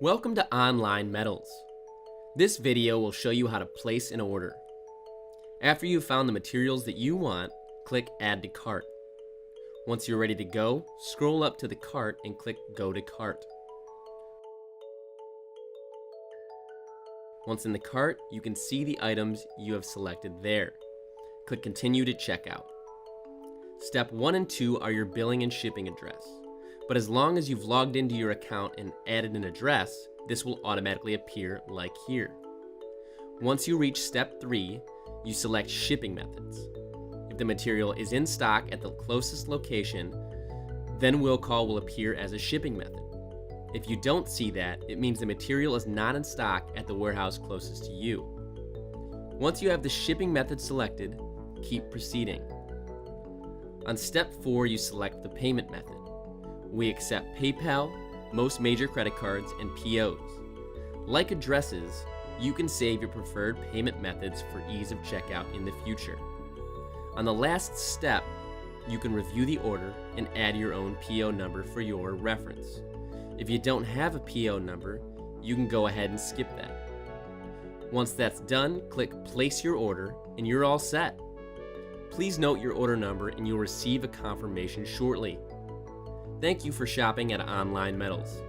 Welcome to Online Metals. This video will show you how to place an order. After you've found the materials that you want, click Add to Cart. Once you're ready to go, scroll up to the cart and click Go to Cart. Once in the cart, you can see the items you have selected there. Click Continue to Checkout. Step 1 and 2 are your billing and shipping address. But as long as you've logged into your account and added an address, this will automatically appear like here. Once you reach step 3, you select shipping methods. If the material is in stock at the closest location, then will call will appear as a shipping method. If you don't see that, it means the material is not in stock at the warehouse closest to you. Once you have the shipping method selected, keep proceeding. On step 4, you select the payment method. We accept PayPal, most major credit cards, and POs. Like addresses, you can save your preferred payment methods for ease of checkout in the future. On the last step, you can review the order and add your own PO number for your reference. If you don't have a PO number, you can go ahead and skip that. Once that's done, click Place Your Order and you're all set. Please note your order number and you'll receive a confirmation shortly. Thank you for shopping at Online Metals.